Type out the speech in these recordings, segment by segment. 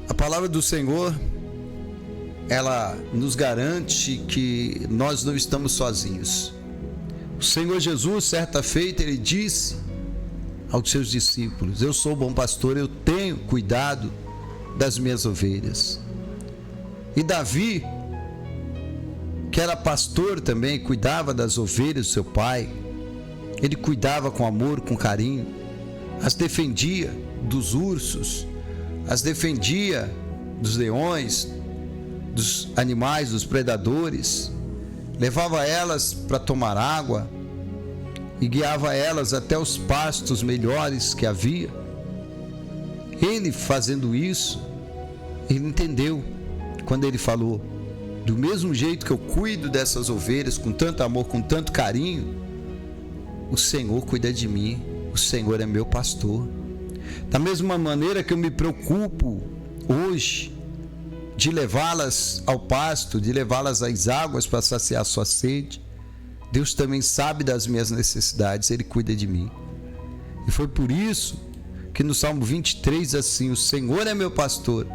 A palavra do Senhor, ela nos garante que nós não estamos sozinhos. O Senhor Jesus, certa feita, ele disse aos seus discípulos: eu sou o bom pastor, eu tenho cuidado das minhas ovelhas. E Davi, que era pastor também, cuidava das ovelhas do seu pai. Ele cuidava com amor, com carinho, as defendia dos ursos, as defendia dos leões, dos animais, dos predadores, levava elas para tomar água e guiava elas até os pastos melhores que havia. Ele fazendo isso, ele entendeu quando ele falou: do mesmo jeito que eu cuido dessas ovelhas com tanto amor, com tanto carinho, o Senhor cuida de mim, o Senhor é meu pastor. Da mesma maneira que eu me preocupo hoje de levá-las ao pasto, de levá-las às águas para saciar a sua sede, Deus também sabe das minhas necessidades, Ele cuida de mim. E foi por isso que no Salmo 23 assim: o Senhor é meu pastor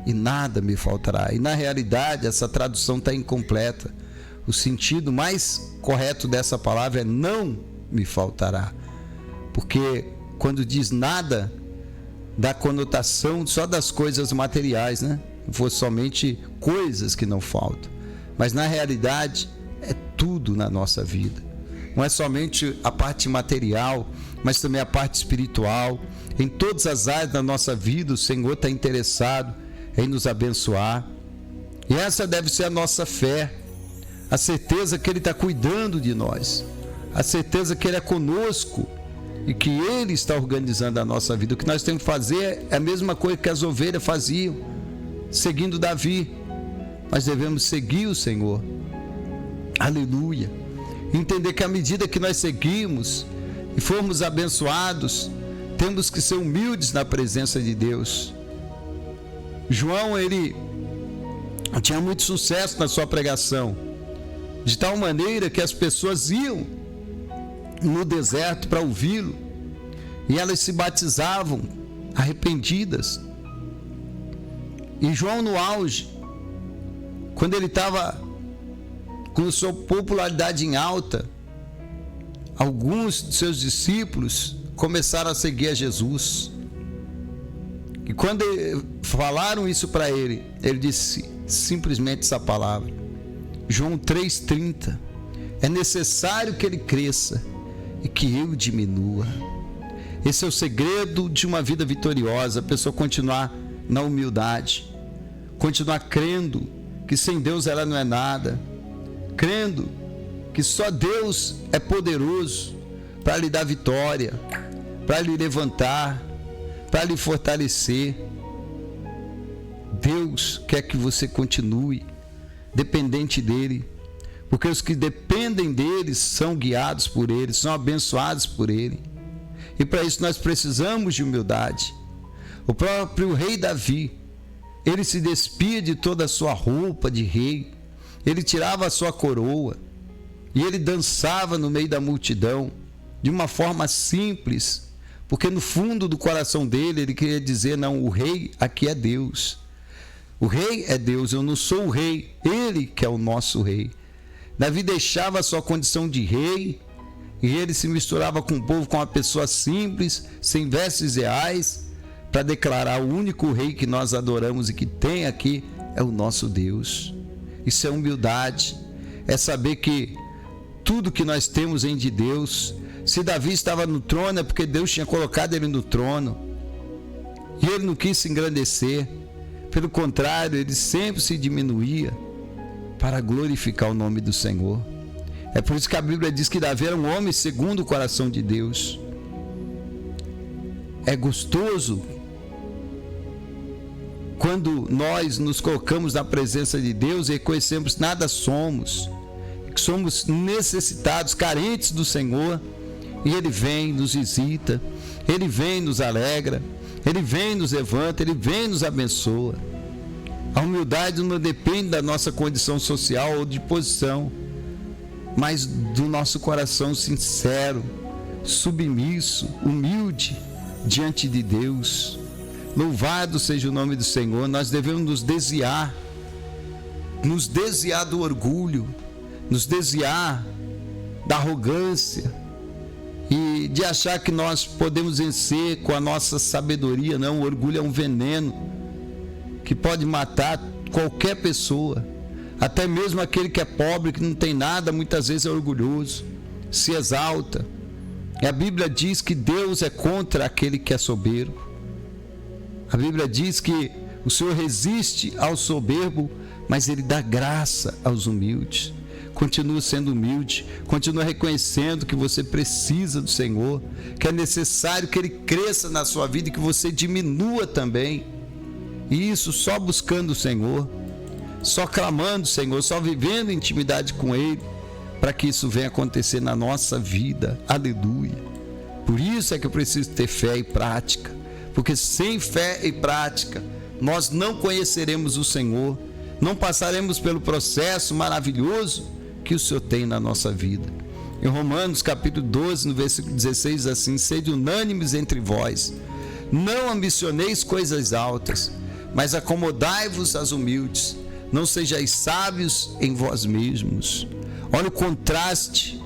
e nada me faltará. E na realidade essa tradução está incompleta. O sentido mais correto dessa palavra é não me faltará, porque quando diz nada, dá conotação só das coisas materiais, né? For somente coisas que não faltam, mas na realidade é tudo na nossa vida. Não é somente a parte material, mas também a parte espiritual. Em todas as áreas da nossa vida o Senhor está interessado em nos abençoar, e essa deve ser a nossa fé, a certeza que Ele está cuidando de nós, a certeza que Ele é conosco e que Ele está organizando a nossa vida. O que nós temos que fazer é a mesma coisa que as ovelhas faziam, seguindo Davi. Nós devemos seguir o Senhor, aleluia, entender que à medida que nós seguimos e formos abençoados, temos que ser humildes na presença de Deus. João, ele tinha muito sucesso na sua pregação, de tal maneira que as pessoas iam no deserto para ouvi-lo, e elas se batizavam arrependidas. E João, no auge, quando ele estava com sua popularidade em alta, alguns de seus discípulos começaram a seguir a Jesus. E quando falaram isso para ele, ele disse simplesmente essa palavra, João 3,30: é necessário que ele cresça e que eu diminua. Esse é o segredo de uma vida vitoriosa, a pessoa continuar na humildade, continuar crendo que sem Deus ela não é nada, crendo que só Deus é poderoso para lhe dar vitória, para lhe levantar, para lhe fortalecer. Deus quer que você continue dependente dEle, porque os que dependem dEle são guiados por Ele, são abençoados por Ele. E para isso nós precisamos de humildade. O próprio rei Davi, ele se despia de toda a sua roupa de rei, ele tirava a sua coroa e ele dançava no meio da multidão de uma forma simples, porque no fundo do coração dele ele queria dizer: não, o rei aqui é Deus, o rei é Deus, eu não sou o rei, Ele que é o nosso rei. Davi deixava a sua condição de rei e ele se misturava com o povo, com uma pessoa simples, sem vestes reais, para declarar: o único rei que nós adoramos e que tem aqui é o nosso Deus. Isso é humildade, é saber que tudo que nós temos vem de Deus. Se Davi estava no trono é porque Deus tinha colocado ele no trono, e ele não quis se engrandecer, pelo contrário, ele sempre se diminuía para glorificar o nome do Senhor. É por isso que a Bíblia diz que Davi era um homem segundo o coração de Deus. É gostoso quando nós nos colocamos na presença de Deus e reconhecemos que nada somos, que somos necessitados, carentes do Senhor, e Ele vem, nos visita, Ele vem, nos alegra, Ele vem, nos levanta, Ele vem, nos abençoa. A humildade não depende da nossa condição social ou de posição, mas do nosso coração sincero, submisso, humilde diante de Deus. Louvado seja o nome do Senhor. Nós devemos nos desviar do orgulho, nos desviar da arrogância e de achar que nós podemos vencer com a nossa sabedoria. Não, o orgulho é um veneno que pode matar qualquer pessoa, até mesmo aquele que é pobre, que não tem nada, muitas vezes é orgulhoso, se exalta. E a Bíblia diz que Deus é contra aquele que é soberbo. A Bíblia diz que o Senhor resiste ao soberbo, mas Ele dá graça aos humildes. Continua sendo humilde, continua reconhecendo que você precisa do Senhor, que é necessário que Ele cresça na sua vida e que você diminua também. E isso só buscando o Senhor, só clamando o Senhor, só vivendo em intimidade com Ele, para que isso venha acontecer na nossa vida. Aleluia. Por isso é que eu preciso ter fé e prática, porque sem fé e prática nós não conheceremos o Senhor, não passaremos pelo processo maravilhoso que o Senhor tem na nossa vida. Em Romanos capítulo 12, no versículo 16, diz assim: sede unânimes entre vós, não ambicioneis coisas altas, mas acomodai-vos às humildes, não sejais sábios em vós mesmos. Olha o contraste,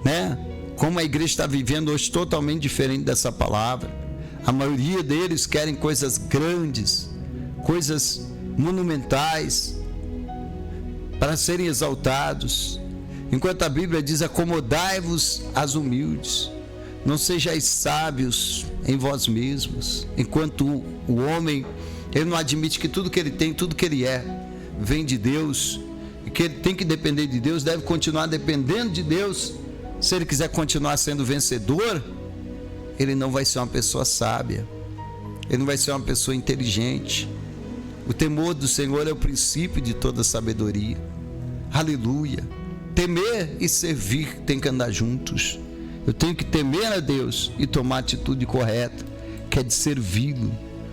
né? Como a igreja está vivendo hoje, totalmente diferente dessa palavra. A maioria deles querem coisas grandes, coisas monumentais, para serem exaltados, enquanto a Bíblia diz: acomodai-vos às humildes, não sejais sábios em vós mesmos. Enquanto o homem, ele não admite que tudo que ele tem, tudo que ele é, vem de Deus, e que ele tem que depender de Deus, deve continuar dependendo de Deus. Se ele quiser continuar sendo vencedor, ele não vai ser uma pessoa sábia, ele não vai ser uma pessoa inteligente. O temor do Senhor é o princípio de toda sabedoria. Aleluia. Temer e servir tem que andar juntos. Eu tenho que temer a Deus e tomar a atitude correta, que é de servi-lo,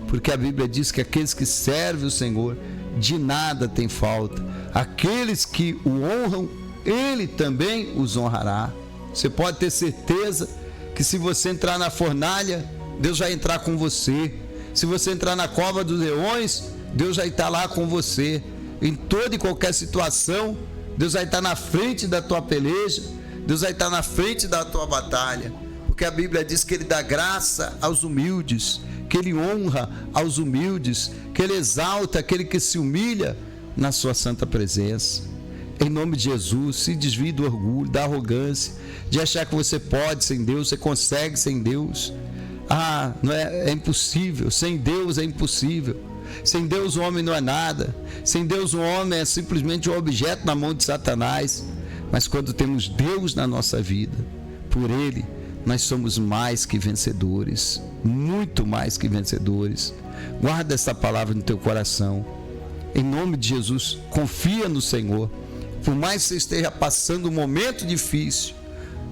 porque a Bíblia diz que aqueles que servem o Senhor de nada tem falta. Aqueles que o honram, Ele também os honrará. Você pode ter certeza que se você entrar na fornalha, Deus vai entrar com você. Se você entrar na cova dos leões, Deus vai estar lá com você. Em toda e qualquer situação, Deus vai estar na frente da tua peleja, Deus vai estar na frente da tua batalha, porque a Bíblia diz que Ele dá graça aos humildes, que Ele honra aos humildes, que Ele exalta aquele que se humilha na sua santa presença. Em nome de Jesus, se desvie do orgulho, da arrogância, de achar que você pode sem Deus, você consegue sem Deus. Não é impossível, sem Deus é impossível. Sem Deus o homem não é nada. Sem Deus o homem é simplesmente um objeto na mão de Satanás. Mas quando temos Deus na nossa vida, por Ele, nós somos mais que vencedores. Muito mais que vencedores. Guarda essa palavra no teu coração. Em nome de Jesus, confia no Senhor. Por mais que você esteja passando um momento difícil,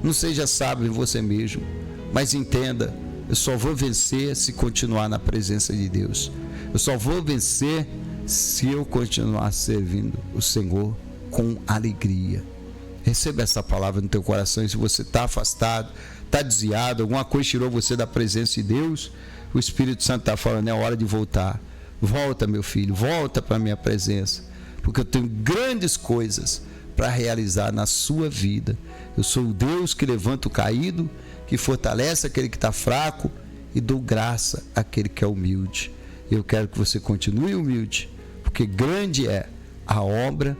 não seja sábio em você mesmo, mas entenda: eu só vou vencer se continuar na presença de Deus. Eu só vou vencer se eu continuar servindo o Senhor com alegria. Receba essa palavra no teu coração. E se você está afastado, está desviado, alguma coisa tirou você da presença de Deus, o Espírito Santo está falando: é hora de voltar. Volta, meu filho, volta para a minha presença, porque eu tenho grandes coisas para realizar na sua vida. Eu sou o Deus que levanta o caído, que fortalece aquele que está fraco e dou graça àquele que é humilde. Eu quero que você continue humilde, porque grande é a obra,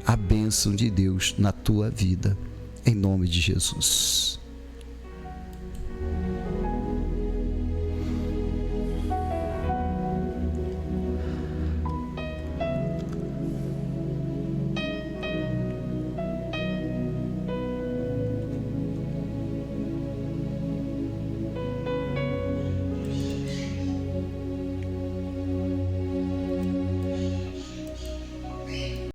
a bênção de Deus na tua vida, em nome de Jesus.